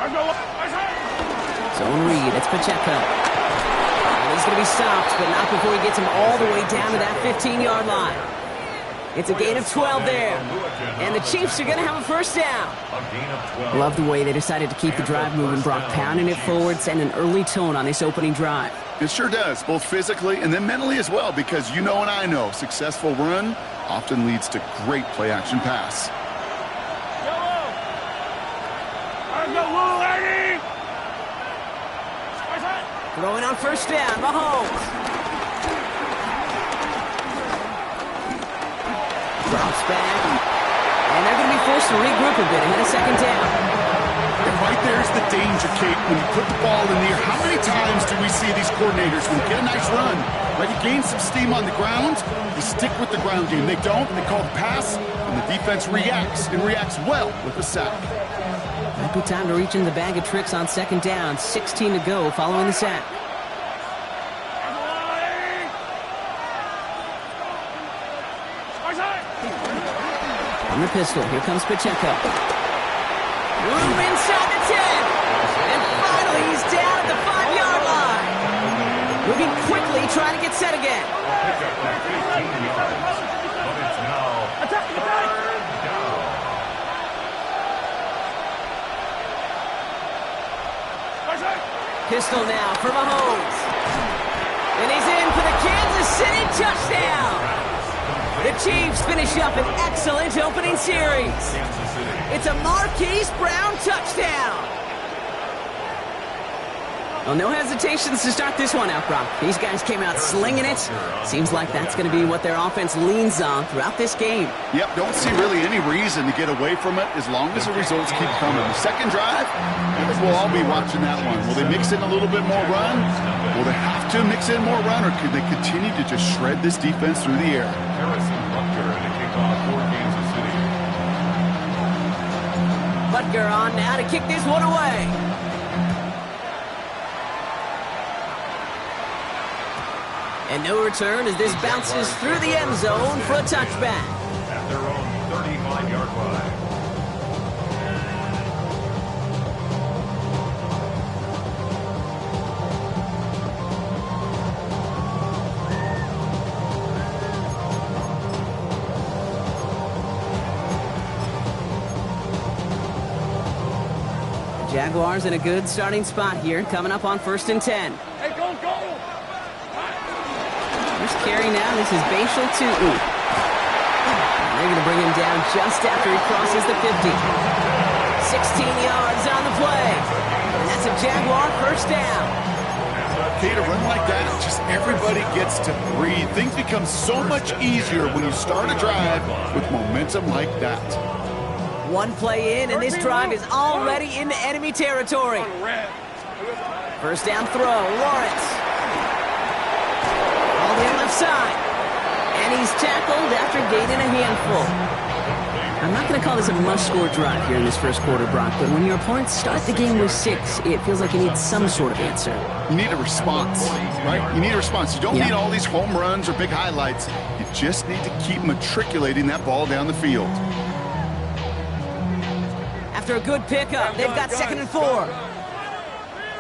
Zone read, it's Pacheco. And he's going to be stopped, but not before he gets him all the way down to that 15-yard line. It's a gain of 12 there. And the Chiefs are going to have a first down. Love the way they decided to keep the drive moving, Brock, pounding it forward, setting an early tone on this opening drive. It sure does, both physically and then mentally as well, because you know and I know successful run often leads to great play-action pass. Throwing on first down, Mahomes. Drops back, and they're going to be forced to regroup a bit ahead of second down. And right there's the danger, Kate, when you put the ball in the air. How many times do we see these coordinators, when they get a nice run, right, you gain some steam on the ground, they stick with the ground game. They don't, and they call the pass, and the defense reacts, and reacts well with a sack. Might be time to reach in the bag of tricks on second down. 16 to go following the sack. On the pistol, here comes Pacheco. Move inside the 10. And finally, he's down at the 5-yard line. Moving quickly, trying to get set again. Pistol now for Mahomes. And he's in for the Kansas City touchdown. The Chiefs finish up an excellent opening series. It's a Marquise Brown touchdown. Well, no hesitations to start this one out, Brock. These guys came out slinging it. Seems like that's going to be what their offense leans on throughout this game. Yep, don't see really any reason to get away from it as long as the results keep coming. The second drive, I think we'll all be watching that one. Will they mix in a little bit more run? Will they have to mix in more run, or could they continue to just shred this defense through the air? Butker on now to kick this one away. And no return as this bounces through the end zone for a touchback. At their own 35-yard line. Jaguars in a good starting spot here, coming up on 1st and 10. Hey, go! First carry now, this is Bashal Tutu. They're going to bring him down just after he crosses the 50. 16 yards on the play. And that's a Jaguar first down. Okay, to run like that, just everybody gets to breathe. Things become so much easier when you start a drive with momentum like that. One play in, and this drive is already into enemy territory. First down throw, Lawrence. All the left side. And he's tackled after gaining a handful. I'm not going to call this a must-score drive here in this first quarter, Brock, but when your opponents start the game with 6, it feels like you need some sort of answer. You need a response, right? You need a response. You don't need all these home runs or big highlights. You just need to keep matriculating that ball down the field. After a good pickup, they've got 2nd and 4.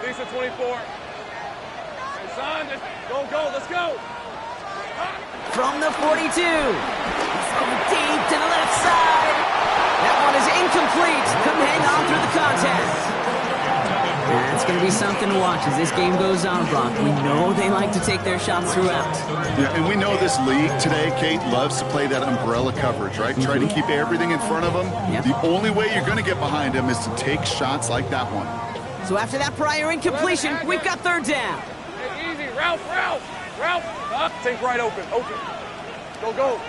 Lisa 24. Hey, son, go, let's go. From the 42. He's going deep to the left side. That one is incomplete. Couldn't hang on through the contact. That's going to be something to watch as this game goes on, Brock. We know they like to take their shots throughout. Yeah, and we know this league today, Kate, loves to play that umbrella coverage, right? Try to keep everything in front of them. The only way you're going to get behind them is to take shots like that one. So after that prior incompletion, we've got 3rd down. Hey, easy, Ralph. Take right, open. Go.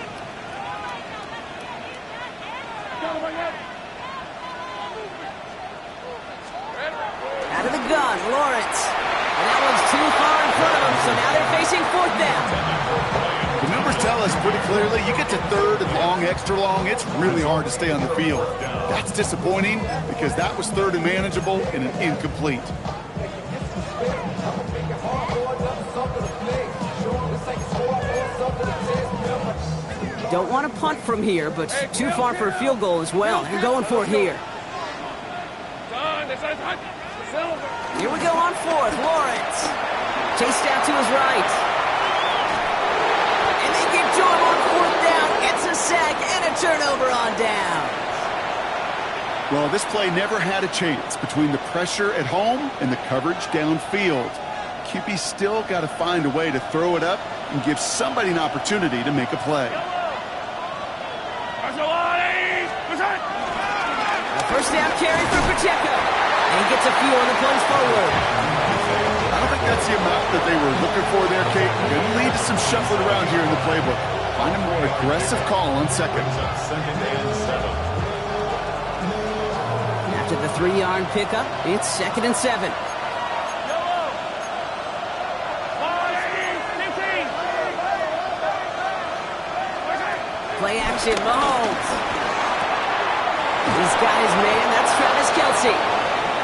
Out of the gun, Lawrence. And that one's too far in front of him, so now they're facing 4th down. The numbers tell us pretty clearly, you get to 3rd and long, extra long, it's really hard to stay on the field. That's disappointing because that was 3rd and manageable and an incomplete. Don't want to punt from here, but too far for a field goal as well. They're going for it here. Son, Here we go on fourth. Lawrence. Chased out to his right. And they get to him on fourth down. Gets a sack and a turnover on down. Well, this play never had a chance between the pressure at home and the coverage downfield. QB still got to find a way to throw it up and give somebody an opportunity to make a play. A first down carry for Pacheco. And he gets a few on the plunge forward. I don't think that's the amount that they were looking for there, Kate. Going to lead to some shuffling around here in the playbook. Find a more aggressive call on second. Second and 7. After the 3-yard pickup, it's 2nd and 7. Play action, Mahomes. He's got his man, that's Travis Kelce.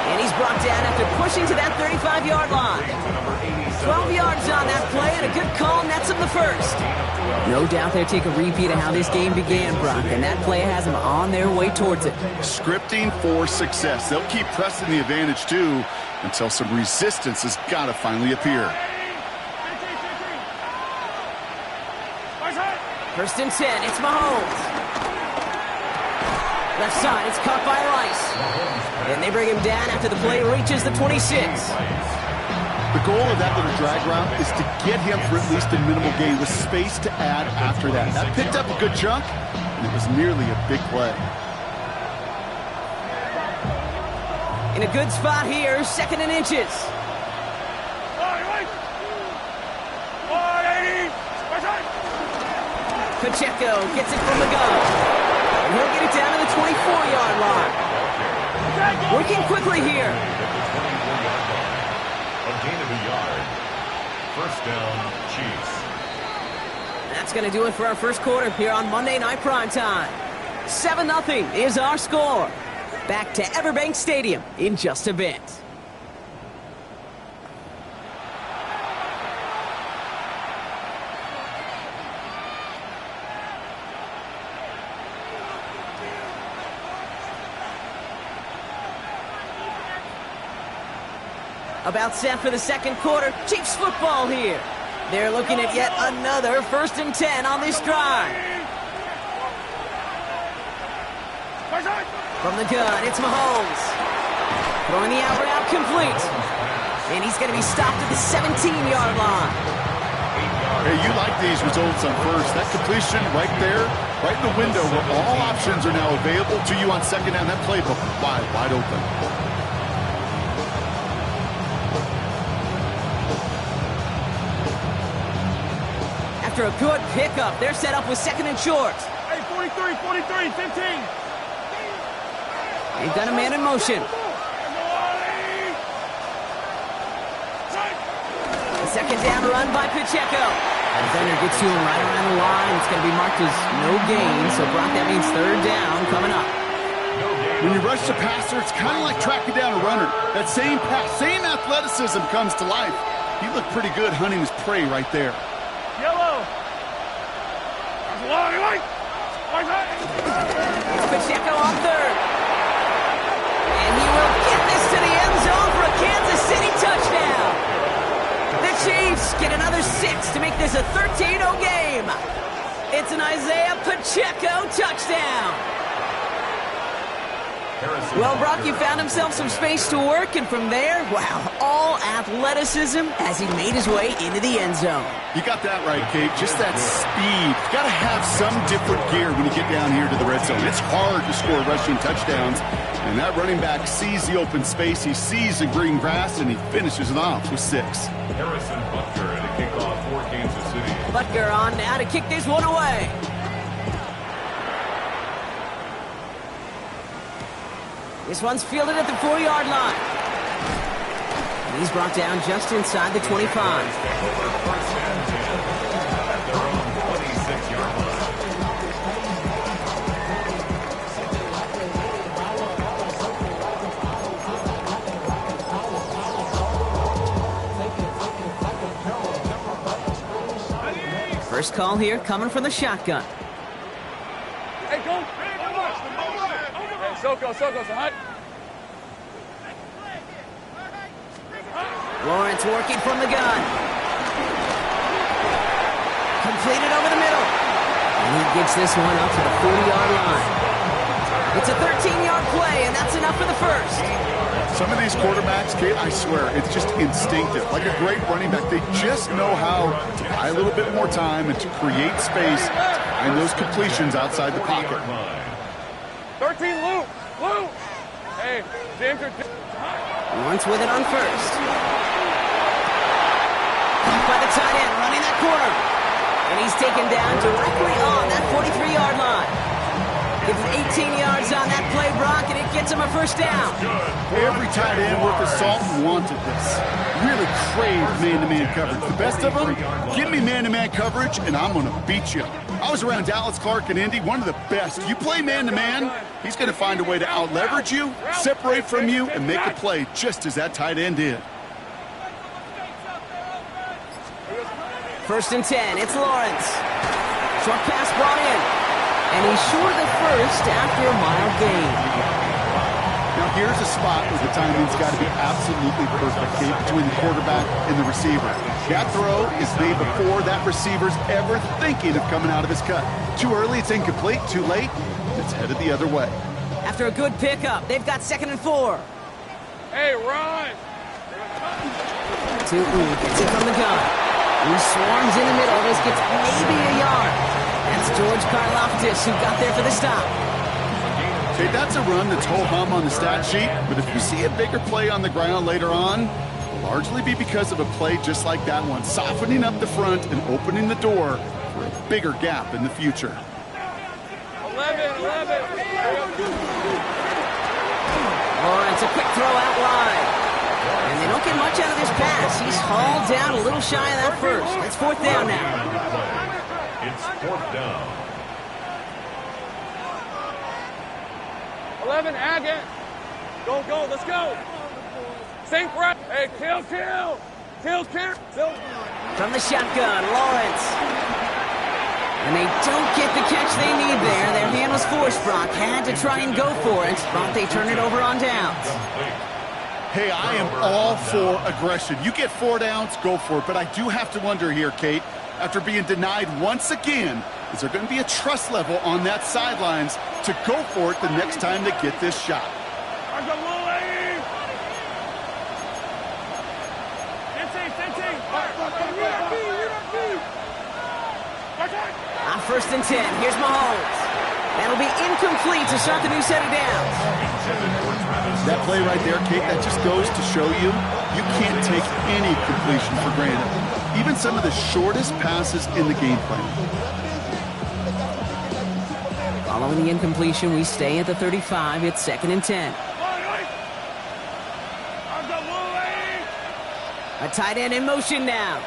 And he's brought down after pushing to that 35-yard line. 12 yards on that play, and a good call nets him the first. No doubt they'll take a repeat of how this game began, Brock, and that play has them on their way towards it. Scripting for success. They'll keep pressing the advantage, too, until some resistance has got to finally appear. 1st and 10, it's Mahomes. Left side, it's caught by Rice. And they bring him down after the play reaches the 26. The goal of that little drag route is to get him for at least a minimal gain with space to add after that. That picked up a good chunk, and it was nearly a big play. In a good spot here, 2nd and inches. Pacheco gets it from the gun. And he'll get it down to the 24-yard line. Working quickly here. A gain of a yard. First down, Chiefs. That's going to do it for our first quarter here on Monday Night Primetime. 7-0 is our score. Back to Everbank Stadium in just a bit. About set for the second quarter. Chiefs football here. They're looking at yet another 1st and 10 on this drive. From the gun, it's Mahomes. Throwing the out route complete. And he's going to be stopped at the 17-yard line. Hey, you like these results on first. That completion right there, right in the window where all options are now available to you on second down. That playbook wide open. After a good pickup, they're set up with 2nd and short. Hey, 43, 15. They've got a man in motion. A 2nd down run by Pacheco. Defender gets to him right around the line. It's going to be marked as no gain, so Brock, that means 3rd down coming up. When you rush the passer, it's kind of like tracking down a runner. That same pass, same athleticism comes to life. He looked pretty good hunting his prey right there. Yellow. It's Pacheco on 3rd. And he will get this to the end zone for a Kansas City touchdown. The Chiefs get another 6 to make this a 13-0 game. It's an Isaiah Pacheco touchdown. Well, Brock, he found himself some space to work, and from there, wow, all athleticism as he made his way into the end zone. You got that right, Kate. Just that speed. You got to have some different gear when you get down here to the red zone. It's hard to score rushing touchdowns, and that running back sees the open space, he sees the green grass, and he finishes it off with 6. Harrison Butker at a kickoff for Kansas City. Butker on now to kick this one away. This one's fielded at the 4-yard line. And he's brought down just inside the 25. First and 10 at their own 26-yard line. First call here coming from the shotgun. Hey, go. Hey, Soko, so hot. Lawrence working from the gun. Completed over the middle. And he gets this one up to the 40-yard line. It's a 13-yard play, and that's enough for the first. Some of these quarterbacks, Kate, I swear, it's just instinctive. Like a great running back, they just know how to buy a little bit more time and to create space and those completions outside the pocket. 13, Luke. Luke. Hey, James. Lawrence with it on first. Caught by the tight end, running that corner. And he's taken down directly on that 43-yard line. Gives 18 yards on that play, Brock, and it gets him a first down. Every tight end worth his salt wanted this. Really craved man-to-man coverage. The best of them, give me man-to-man coverage, and I'm going to beat you. I was around Dallas Clark and Indy, one of the best. You play man-to-man, he's going to find a way to out-leverage you, separate from you, and make a play just as that tight end did. First and 10, it's Lawrence. Short pass brought in. And he's short of the first after a mile gain. Now here's a spot where the timing's got to be absolutely perfect, Kate, between the quarterback and the receiver. That throw is made before that receiver's ever thinking of coming out of his cut. Too early, it's incomplete. Too late, it's headed the other way. After a good pickup, they've got 2nd and 4. Hey, run. Gets it from the gun. He swarms in the middle. This gets maybe a yard. That's George Karlaftis who got there for the stop. Okay, that's a run that's ho-hum on the stat sheet, but if you see a bigger play on the ground later on, it'll largely be because of a play just like that one, softening up the front and opening the door for a bigger gap in the future. 11. Lawrence, a quick throw out wide. And they don't get much out of this pass. He's hauled down a little shy of that first. It's 4th down now. It's 4th down. 11, Agate. Go, let's go. Sink right. Hey, kill. From the shotgun, Lawrence. And they don't get the catch they need there. Their hand was forced, Brock. Had to try and go for it, but they turn it over on downs. Hey, I am all for aggression. You get 4 downs, go for it. But I do have to wonder here, Kate, after being denied once again, is there going to be a trust level on that sidelines to go for it the next time they get this shot? On 1st and 10, here's Mahomes. That'll be incomplete to start the new set of downs. That play right there, Kate, that just goes to show you can't take any completion for granted. Even some of the shortest passes in the game plan. Following the incompletion, we stay at the 35. It's 2nd and 10. A tight end in motion now.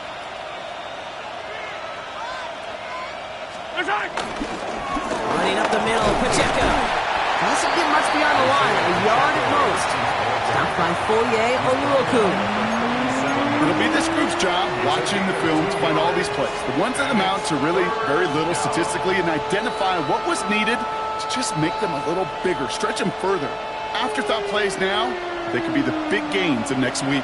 Running up the middle, Pacheco. Doesn't get much beyond the line, a yard at most. Stopped by Foye Oluokun. It'll be this group's job watching the film to find all these plays. The ones that amount to really very little statistically and identify what was needed to just make them a little bigger, stretch them further. Afterthought plays now, they could be the big gains of next week.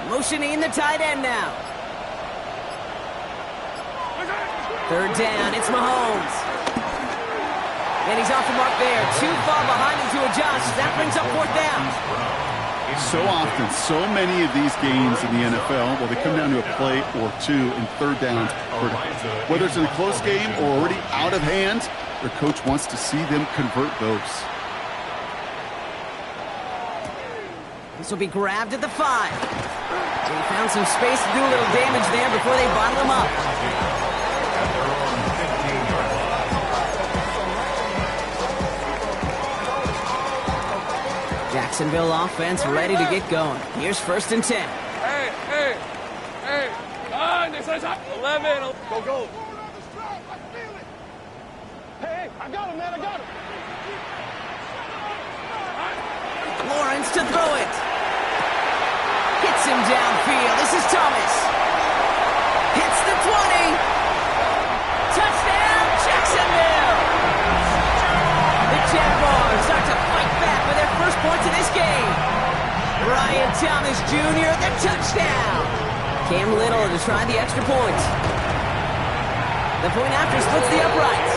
Motioning the tight end now. 3rd down, it's Mahomes. And he's off the mark there. Too far behind him to adjust. That brings up 4th down. So often, so many of these games in the NFL, well, they come down to a play or two in 3rd downs. Whether it's in a close game or already out of hand, their coach wants to see them convert those. This will be grabbed at the 5. They found some space to do a little damage there before they bottle him up. Jacksonville offense ready to get going. Here's 1st and 10. Hey. 11. Go. Hey, I got him, man. Lawrence to throw it. Hits him downfield. This is Thomas. Hits the 20. Jr., the touchdown! Cam Little to try the extra point. The point after splits the uprights.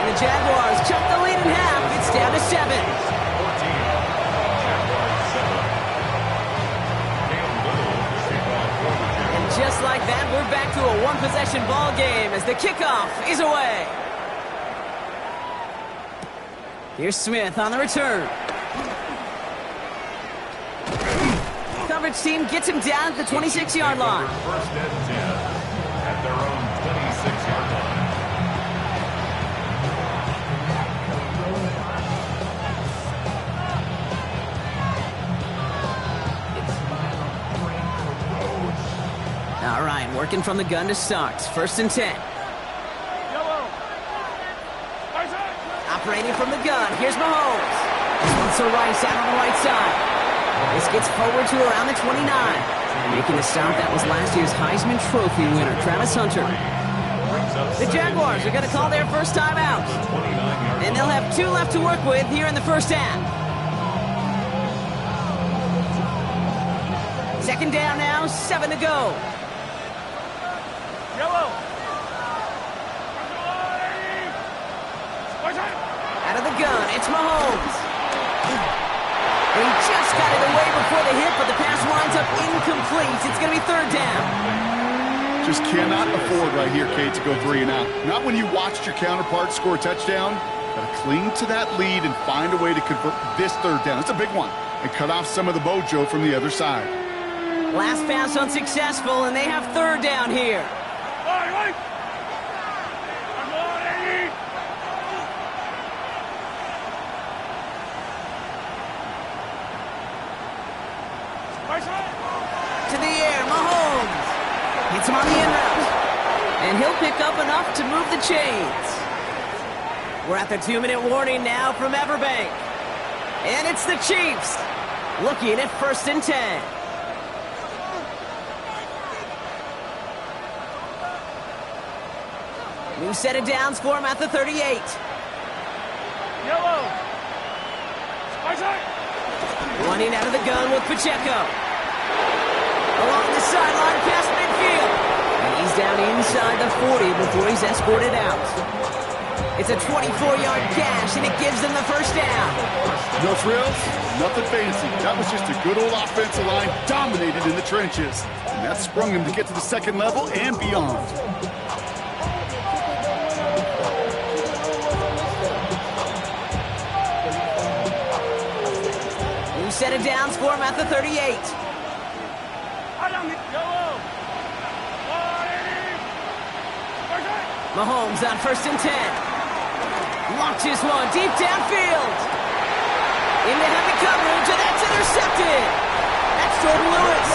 And the Jaguars chop the lead in half. It's down to 7. 14. Jaguars 7. Cam Little to kick off for the Jaguars. And just like that, we're back to a one-possession ball game as the kickoff is away. Here's Smith on the return. Coverage team gets him down at the 26-yard line. First and 10 at their own 26-yard line. All right, working from the gun to start. First and 10. Operating from the gun. Here's Mahomes. This one's to Rice out on the right side. This gets forward to around the 29. Making the stop, that was last year's Heisman Trophy winner, Travis Hunter. The Jaguars are going to call their first time out. And they'll have 2 left to work with here in the first half. Second down now, 7 to go. Out of the gun, it's Mahomes. And he just got it away before the hit, but the pass winds up incomplete. It's going to be third down. Just cannot afford right here, Kate, to go 3 and out. Not when you watched your counterpart score a touchdown. Got to cling to that lead and find a way to convert this third down. It's a big one. And cut off some of the mojo from the other side. Last pass unsuccessful, and they have third down here. To the air, Mahomes. Hits him on the in route. And he'll pick up enough to move the chains. We're at the 2-minute warning now from Everbank. And it's the Chiefs looking at first and 10. New set of downs for him at the 38. Running out of the gun with Pacheco. Along the sideline past midfield. And he's down inside the 40 before he's escorted out. It's a 24-yard gash, and it gives them the first down. No frills, nothing fancy. That was just a good old offensive line dominated in the trenches. And that sprung him to get to the second level and beyond. New set of downs for him at the 38. Mahomes on first and 10. Launches one deep downfield. Into heavy coverage, and that's intercepted. That's Jordan Lewis.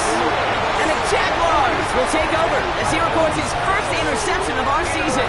And the Jaguars will take over as he records his first interception of our season.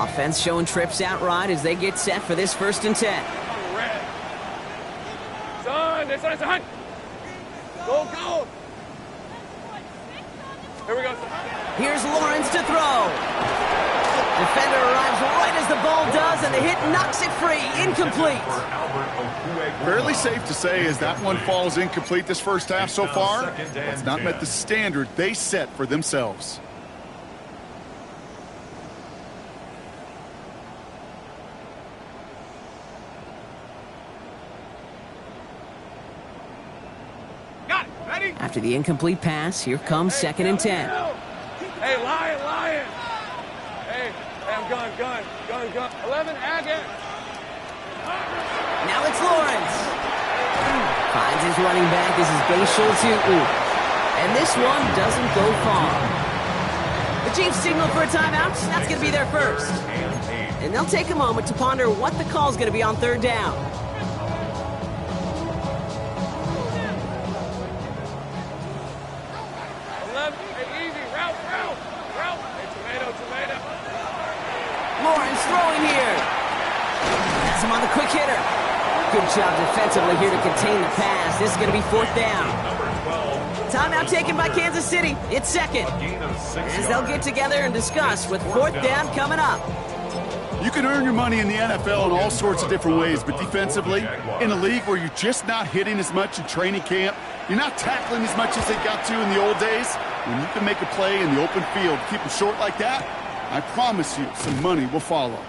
Offense showing trips out right as they get set for this 1st and 10. Red. Son, this is son. Go, go. Here we go, son. Here's Lawrence to throw. Defender arrives right as the ball does, and the hit knocks it free. Incomplete. Fairly safe to say as that one falls incomplete this first half so far. It's not met the standard they set for themselves. After the incomplete pass, here comes 2nd and 10. Hey, Lion. Hey, I'm gun. 11, Agate. Now it's Lawrence. Finds his running back. This is Bashal Tutu. And this one doesn't go far. The Chiefs signal for a timeout. That's going to be their first. And they'll take a moment to ponder what the call is going to be on 3rd down. Lawrence throwing here. Has him on the quick hitter. Good job defensively here to contain the pass. This is going to be 4th down. Timeout taken by Kansas City. It's 2nd. As they'll get together and discuss with 4th down coming up. You can earn your money in the NFL in all sorts of different ways, but defensively, in a league where you're just not hitting as much in training camp, you're not tackling as much as they got to in the old days, when you can make a play in the open field, keep them short like that, I promise you some money will follow.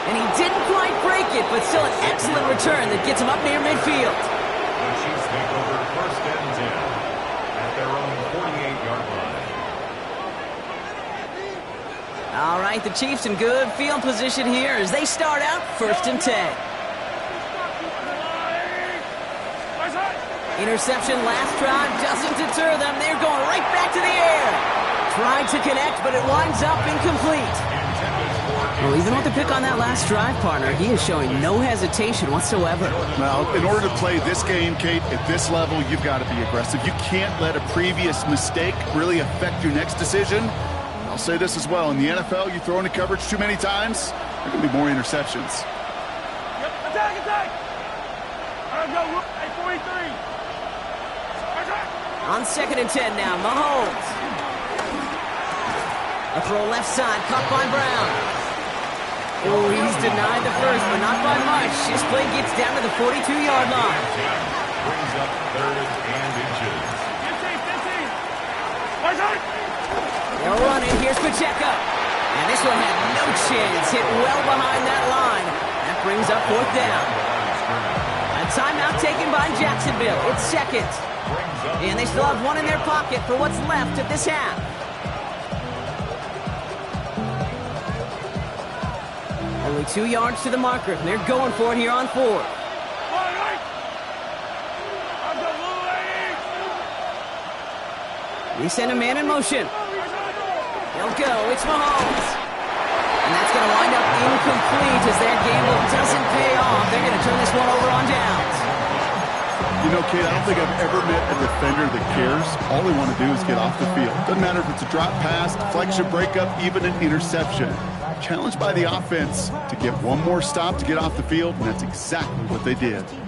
And he didn't quite break it, but still an excellent return that gets him up near midfield. The Chiefs take over 1st and 10 at their own 48-yard line. All right, the Chiefs in good field position here as they start out 1st and 10. Interception last drive doesn't deter them. They're going right back to the air. Tried to connect, but it winds up incomplete. Well, even with the pick on that last drive, partner, he is showing no hesitation whatsoever. Well, in order to play this game, Kate, at this level, you've got to be aggressive. You can't let a previous mistake really affect your next decision. I'll say this as well. In the NFL, you throw into coverage too many times, there can be more interceptions. Attack! All right, go. Hey, 43. On 2nd and 10 now, Mahomes. A throw left side, caught by Brown. Oh, he's denied the first, but not by much. This play gets down to the 42-yard line. Brings up 3rd and inches. 15. They'll run it. Here's Pacheco. And this one had no chance. Hit well behind that line. That brings up 4th down. A timeout taken by Jacksonville. It's 2nd. And they still have one in their pocket for what's left of this half. Only 2 yards to the marker, and they're going for it here on 4th. They send a man in motion. They'll go. It's Mahomes. And that's going to wind up incomplete as their gamble doesn't pay off. They're going to turn this one over on downs. You know, Kate, I don't think I've ever met a defender that cares. All they want to do is get off the field. Doesn't matter if it's a drop pass, deflection, breakup, even an interception. Challenged by the offense to get one more stop to get off the field, and that's exactly what they did. The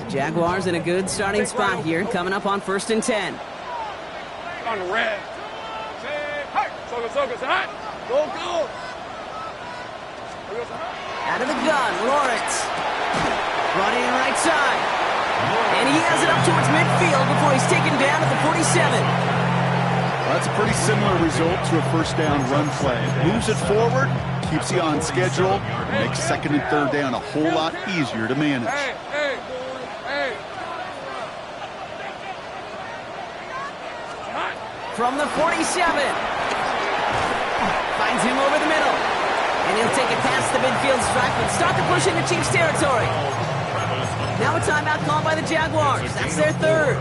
Jaguars in a good starting spot here, coming up on 1st and 10. On the red. So good. Go. Out of the gun, Lawrence. Running right side. And he has it up towards midfield before he's taken down at the 47. Well, that's a pretty similar result to a 1st down run play. Moves it forward, keeps you on schedule, makes 2nd and 3rd down a whole lot easier to manage. Hey. From the 47. Finds him over the middle. And he'll take it past the midfield stripe and start to push into Chiefs territory. Now a timeout called by the Jaguars. That's their 3rd.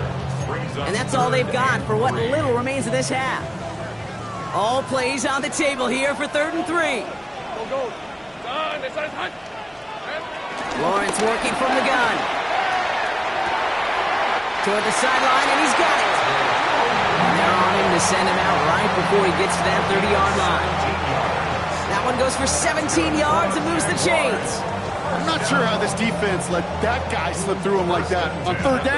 And that's all they've got for what little remains of this half. All plays on the table here for 3rd and 3. Go. Lawrence working from the gun. Toward the sideline, and he's got it. And they're before he gets to that 30-yard line. That one goes for 17 yards and moves the chains. I'm not sure how this defense let that guy slip through him like that on third down.